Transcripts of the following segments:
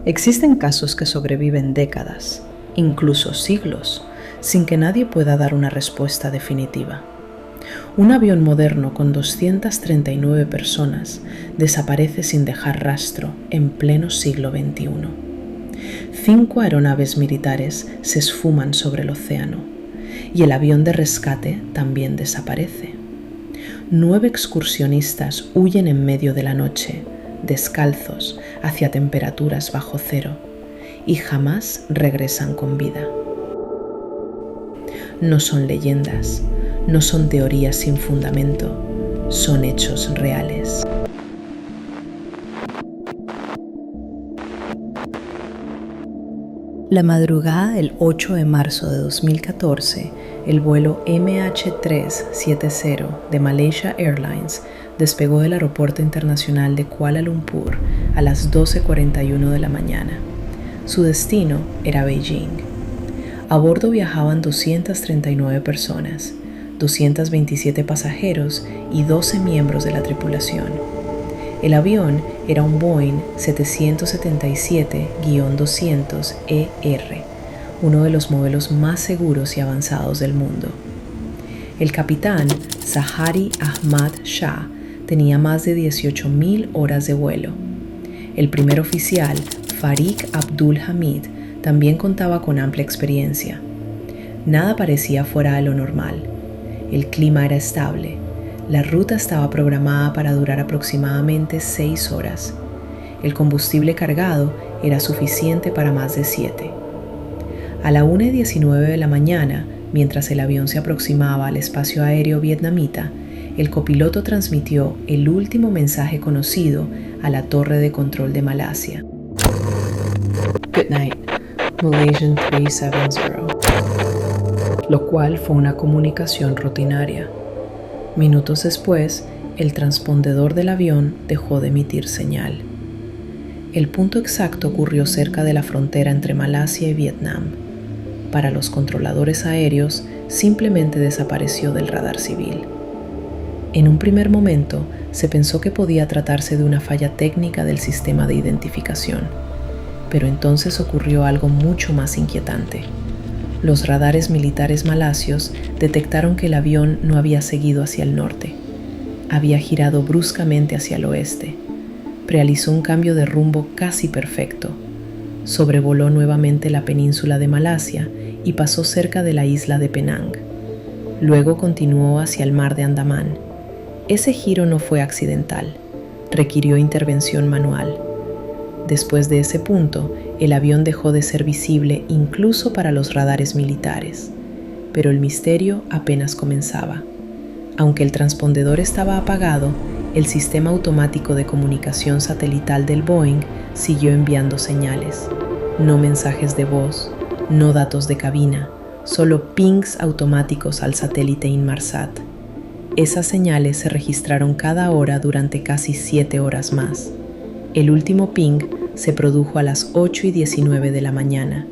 Existen casos que sobreviven décadas, incluso siglos, sin que nadie pueda dar una respuesta definitiva. Un avión moderno con 239 personas desaparece sin dejar rastro en pleno siglo XXI. 5 aeronaves militares se esfuman sobre el océano y el avión de rescate también desaparece. 9 excursionistas huyen en medio de la noche, descalzos, hacia temperaturas bajo cero, y jamás regresan con vida. No son leyendas, no son teorías sin fundamento, son hechos reales. La madrugada del 8 de marzo de 2014, el vuelo MH370 de Malaysia Airlines despegó del Aeropuerto Internacional de Kuala Lumpur a las 12:41 de la mañana. Su destino era Beijing. A bordo viajaban 239 personas, 227 pasajeros y 12 miembros de la tripulación. El avión era un Boeing 777-200ER, uno de los modelos más seguros y avanzados del mundo. El capitán Zahari Ahmad Shah tenía más de 18,000 horas de vuelo. El primer oficial, Farik Abdul Hamid, también contaba con amplia experiencia. Nada parecía fuera de lo normal. El clima era estable. La ruta estaba programada para durar aproximadamente 6 horas. El combustible cargado era suficiente para más de 7. A la 1:19 de la mañana, mientras el avión se aproximaba al espacio aéreo vietnamita, el copiloto transmitió el último mensaje conocido a la torre de control de Malasia. Good night, Malaysian 370. Lo cual fue una comunicación rutinaria. Minutos después, el transpondedor del avión dejó de emitir señal. El punto exacto ocurrió cerca de la frontera entre Malasia y Vietnam. Para los controladores aéreos, simplemente desapareció del radar civil. En un primer momento, se pensó que podía tratarse de una falla técnica del sistema de identificación, pero entonces ocurrió algo mucho más inquietante. Los radares militares malasios detectaron que el avión no había seguido hacia el norte. Había girado bruscamente hacia el oeste. Realizó un cambio de rumbo casi perfecto. Sobrevoló nuevamente la península de Malasia y pasó cerca de la isla de Penang. Luego continuó hacia el mar de Andamán. Ese giro no fue accidental. Requirió intervención manual. Después de ese punto, el avión dejó de ser visible incluso para los radares militares. Pero el misterio apenas comenzaba. Aunque el transpondedor estaba apagado, el sistema automático de comunicación satelital del Boeing siguió enviando señales. No mensajes de voz, no datos de cabina, solo pings automáticos al satélite Inmarsat. Esas señales se registraron cada hora durante casi 7 horas más. El último ping se produjo a las 8:19 de la mañana.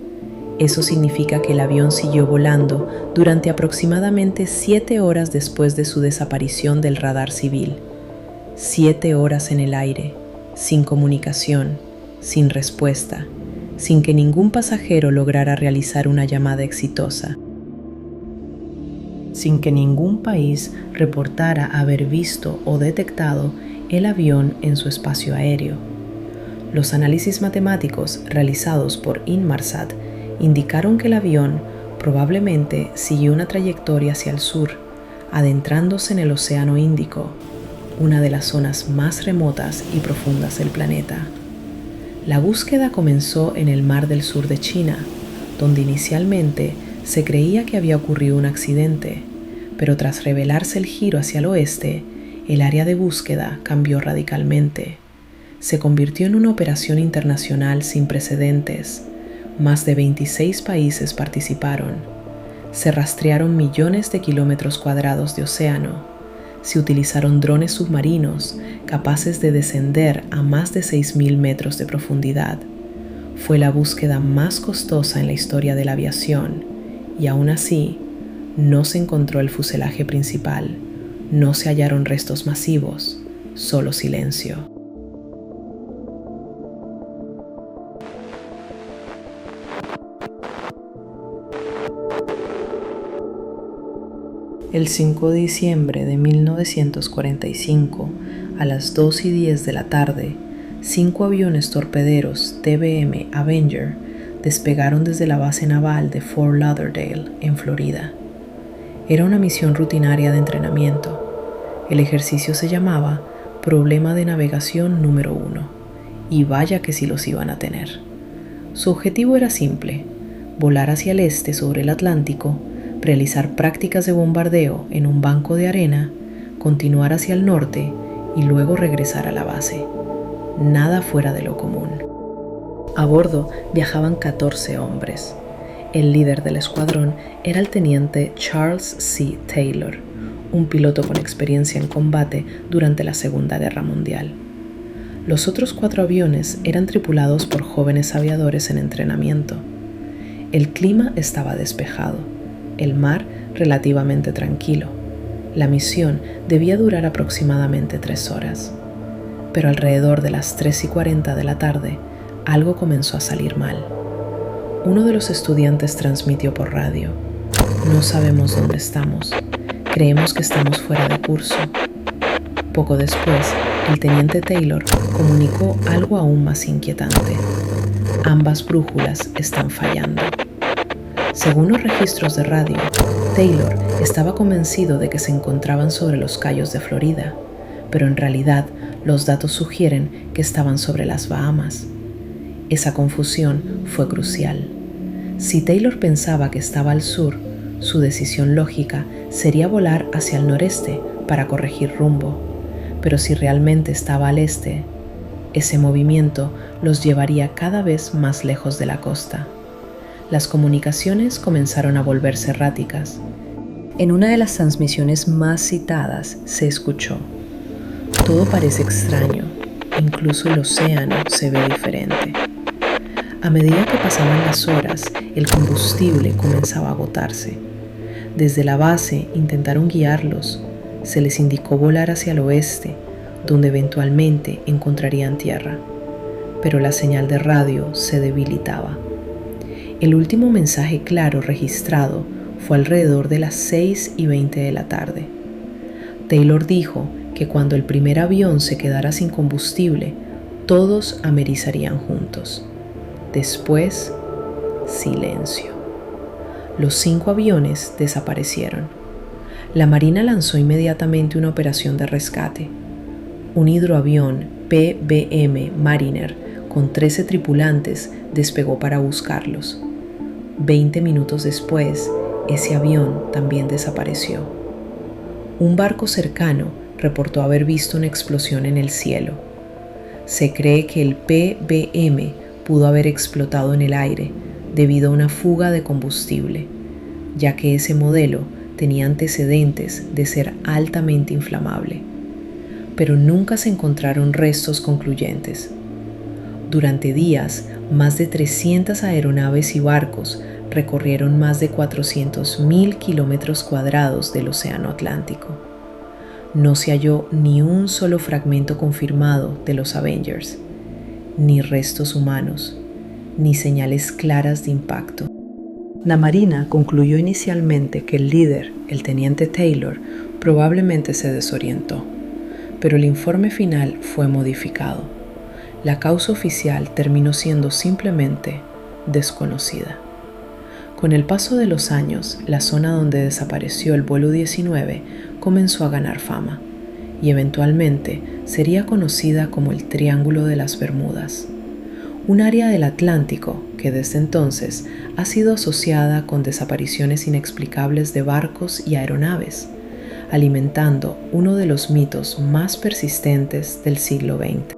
Eso significa que el avión siguió volando durante aproximadamente 7 horas después de su desaparición del radar civil. 7 horas en el aire, sin comunicación, sin respuesta, sin que ningún pasajero lograra realizar una llamada exitosa, sin que ningún país reportara haber visto o detectado el avión en su espacio aéreo. Los análisis matemáticos realizados por Inmarsat indicaron que el avión probablemente siguió una trayectoria hacia el sur, adentrándose en el Océano Índico, una de las zonas más remotas y profundas del planeta. La búsqueda comenzó en el Mar del Sur de China, donde inicialmente se creía que había ocurrido un accidente, pero tras revelarse el giro hacia el oeste, el área de búsqueda cambió radicalmente. Se convirtió en una operación internacional sin precedentes. Más de 26 países participaron. Se rastrearon millones de kilómetros cuadrados de océano. Se utilizaron drones submarinos capaces de descender a más de 6,000 metros de profundidad. Fue la búsqueda más costosa en la historia de la aviación y aún así no se encontró el fuselaje principal, no se hallaron restos masivos, solo silencio. El 5 de diciembre de 1945, a las 2:10 de la tarde, 5 aviones torpederos TBM Avenger despegaron desde la base naval de Fort Lauderdale, en Florida. Era una misión rutinaria de entrenamiento. El ejercicio se llamaba Problema de Navegación número 1, y vaya que sí los iban a tener. Su objetivo era simple: volar hacia el este sobre el Atlántico, realizar prácticas de bombardeo en un banco de arena, continuar hacia el norte y luego regresar a la base. Nada fuera de lo común. A bordo viajaban 14 hombres. El líder del escuadrón era el teniente Charles C. Taylor, un piloto con experiencia en combate durante la Segunda Guerra Mundial. Los otros 4 aviones eran tripulados por jóvenes aviadores en entrenamiento. El clima estaba despejado, el mar relativamente tranquilo. La misión debía durar aproximadamente 3 horas. Pero alrededor de las 3:40 de la tarde, algo comenzó a salir mal. Uno de los estudiantes transmitió por radio: "No sabemos dónde estamos. Creemos que estamos fuera de curso". Poco después, el teniente Taylor comunicó algo aún más inquietante: "Ambas brújulas están fallando". Según los registros de radio, Taylor estaba convencido de que se encontraban sobre los Cayos de Florida, pero en realidad los datos sugieren que estaban sobre las Bahamas. Esa confusión fue crucial. Si Taylor pensaba que estaba al sur, su decisión lógica sería volar hacia el noreste para corregir rumbo, pero si realmente estaba al este, ese movimiento los llevaría cada vez más lejos de la costa. Las comunicaciones comenzaron a volverse erráticas. En una de las transmisiones más citadas se escuchó: "Todo parece extraño, incluso el océano se ve diferente". A medida que pasaban las horas, el combustible comenzaba a agotarse. Desde la base intentaron guiarlos. Se les indicó volar hacia el oeste, donde eventualmente encontrarían tierra. Pero la señal de radio se debilitaba. El último mensaje claro registrado fue alrededor de las 6:20 de la tarde. Taylor dijo que cuando el primer avión se quedara sin combustible, todos amerizarían juntos. Después, silencio. Los 5 aviones desaparecieron. La Marina lanzó inmediatamente una operación de rescate. Un hidroavión PBM Mariner con 13 tripulantes despegó para buscarlos. 20 minutos después, ese avión también desapareció. Un barco cercano reportó haber visto una explosión en el cielo. Se cree que el PBM pudo haber explotado en el aire debido a una fuga de combustible, ya que ese modelo tenía antecedentes de ser altamente inflamable. Pero nunca se encontraron restos concluyentes. Durante días, más de 300 aeronaves y barcos recorrieron más de 400.000 kilómetros cuadrados del Océano Atlántico. No se halló ni un solo fragmento confirmado de los Avengers, ni restos humanos, ni señales claras de impacto. La Marina concluyó inicialmente que el líder, el teniente Taylor, probablemente se desorientó, pero el informe final fue modificado. La causa oficial terminó siendo simplemente desconocida. Con el paso de los años, la zona donde desapareció el vuelo 19 comenzó a ganar fama y eventualmente sería conocida como el Triángulo de las Bermudas, un área del Atlántico que desde entonces ha sido asociada con desapariciones inexplicables de barcos y aeronaves, alimentando uno de los mitos más persistentes del siglo XX.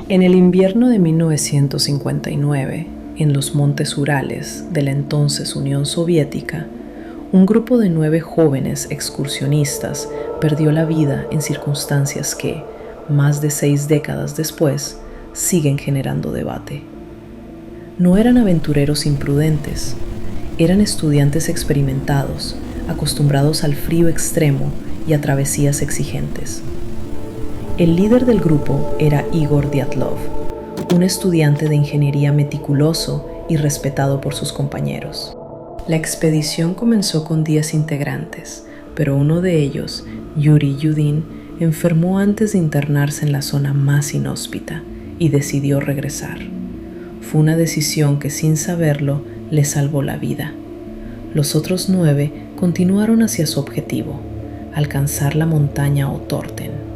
En el invierno de 1959, en los montes Urales de la entonces Unión Soviética, un grupo de 9 jóvenes excursionistas perdió la vida en circunstancias que, más de 6 décadas después, siguen generando debate. No eran aventureros imprudentes, eran estudiantes experimentados, acostumbrados al frío extremo y a travesías exigentes. El líder del grupo era Igor Dyatlov, un estudiante de ingeniería meticuloso y respetado por sus compañeros. La expedición comenzó con 10 integrantes, pero uno de ellos, Yuri Yudin, enfermó antes de internarse en la zona más inhóspita y decidió regresar. Fue una decisión que, sin saberlo, le salvó la vida. Los otros 9 continuaron hacia su objetivo, alcanzar la montaña Otorten.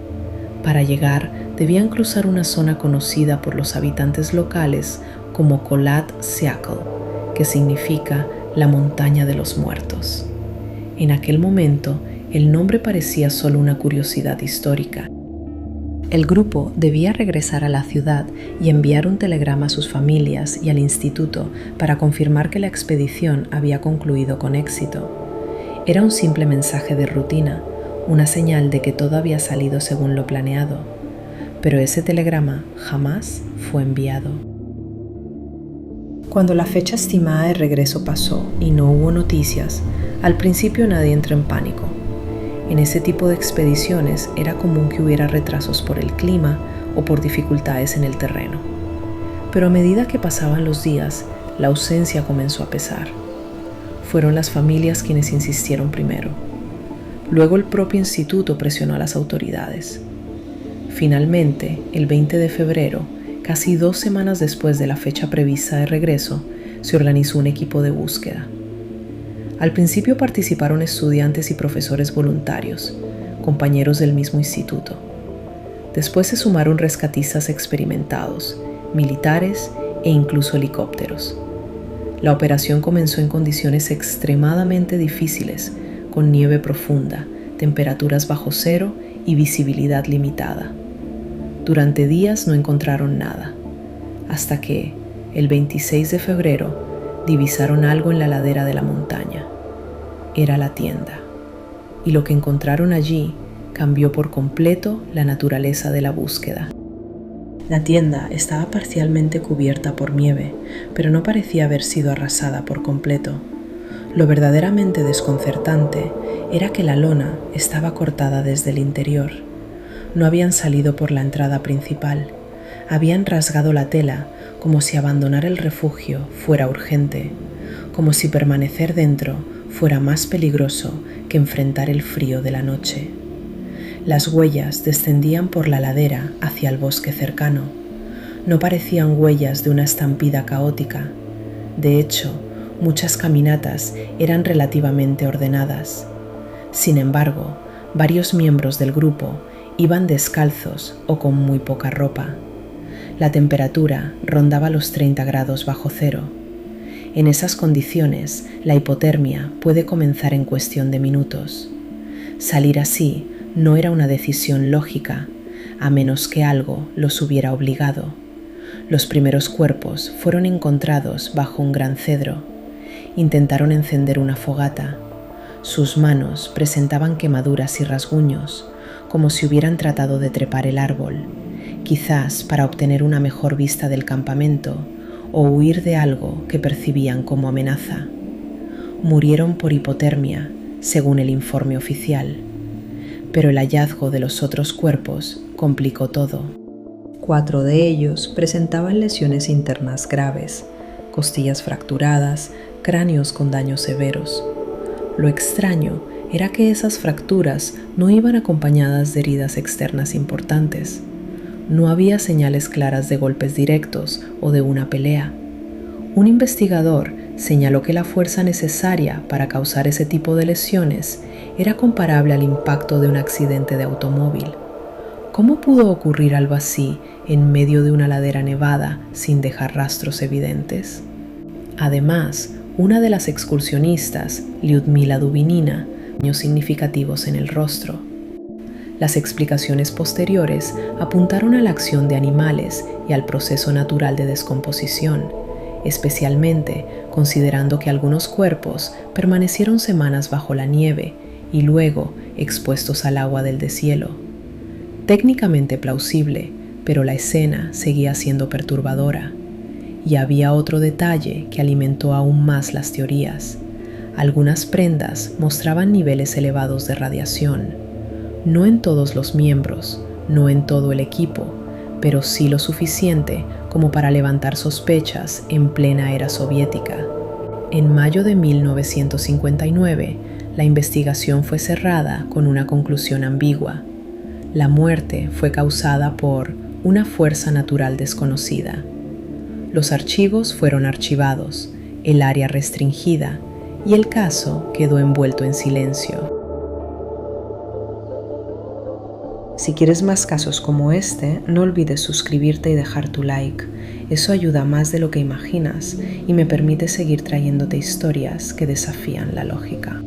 Para llegar, debían cruzar una zona conocida por los habitantes locales como Kholat Syakhl, que significa la montaña de los muertos. En aquel momento, el nombre parecía solo una curiosidad histórica. El grupo debía regresar a la ciudad y enviar un telegrama a sus familias y al instituto para confirmar que la expedición había concluido con éxito. Era un simple mensaje de rutina, una señal de que todo había salido según lo planeado, pero ese telegrama jamás fue enviado. Cuando la fecha estimada de regreso pasó y no hubo noticias, al principio nadie entró en pánico. En ese tipo de expediciones era común que hubiera retrasos por el clima o por dificultades en el terreno. Pero a medida que pasaban los días, la ausencia comenzó a pesar. Fueron las familias quienes insistieron primero. Luego el propio instituto presionó a las autoridades. Finalmente, el 20 de febrero, casi 2 semanas después de la fecha prevista de regreso, se organizó un equipo de búsqueda. Al principio participaron estudiantes y profesores voluntarios, compañeros del mismo instituto. Después se sumaron rescatistas experimentados, militares e incluso helicópteros. La operación comenzó en condiciones extremadamente difíciles, con nieve profunda, temperaturas bajo cero y visibilidad limitada. Durante días no encontraron nada, hasta que, el 26 de febrero, divisaron algo en la ladera de la montaña. Era la tienda, y lo que encontraron allí cambió por completo la naturaleza de la búsqueda. La tienda estaba parcialmente cubierta por nieve, pero no parecía haber sido arrasada por completo. Lo verdaderamente desconcertante era que la lona estaba cortada desde el interior. No habían salido por la entrada principal. Habían rasgado la tela como si abandonar el refugio fuera urgente, como si permanecer dentro fuera más peligroso que enfrentar el frío de la noche. Las huellas descendían por la ladera hacia el bosque cercano. No parecían huellas de una estampida caótica. De hecho, muchas caminatas eran relativamente ordenadas. Sin embargo, varios miembros del grupo iban descalzos o con muy poca ropa. La temperatura rondaba los 30 grados bajo cero. En esas condiciones, la hipotermia puede comenzar en cuestión de minutos. Salir así no era una decisión lógica, a menos que algo los hubiera obligado. Los primeros cuerpos fueron encontrados bajo un gran cedro. Intentaron encender una fogata. Sus manos presentaban quemaduras y rasguños, como si hubieran tratado de trepar el árbol, quizás para obtener una mejor vista del campamento o huir de algo que percibían como amenaza. Murieron por hipotermia, según el informe oficial, pero el hallazgo de los otros cuerpos complicó todo. 4 de ellos presentaban lesiones internas graves, costillas fracturadas, cráneos con daños severos. Lo extraño era que esas fracturas no iban acompañadas de heridas externas importantes. No había señales claras de golpes directos o de una pelea. Un investigador señaló que la fuerza necesaria para causar ese tipo de lesiones era comparable al impacto de un accidente de automóvil. ¿Cómo pudo ocurrir algo así en medio de una ladera nevada sin dejar rastros evidentes? Además, una de las excursionistas, Lyudmila Dubinina, daños significativos en el rostro. Las explicaciones posteriores apuntaron a la acción de animales y al proceso natural de descomposición, especialmente considerando que algunos cuerpos permanecieron semanas bajo la nieve y luego expuestos al agua del deshielo. Técnicamente plausible, pero la escena seguía siendo perturbadora. Y había otro detalle que alimentó aún más las teorías. Algunas prendas mostraban niveles elevados de radiación. No en todos los miembros, no en todo el equipo, pero sí lo suficiente como para levantar sospechas en plena era soviética. En mayo de 1959, la investigación fue cerrada con una conclusión ambigua. La muerte fue causada por una fuerza natural desconocida. Los archivos fueron archivados, el área restringida, y el caso quedó envuelto en silencio. Si quieres más casos como este, no olvides suscribirte y dejar tu like. Eso ayuda más de lo que imaginas y me permite seguir trayéndote historias que desafían la lógica.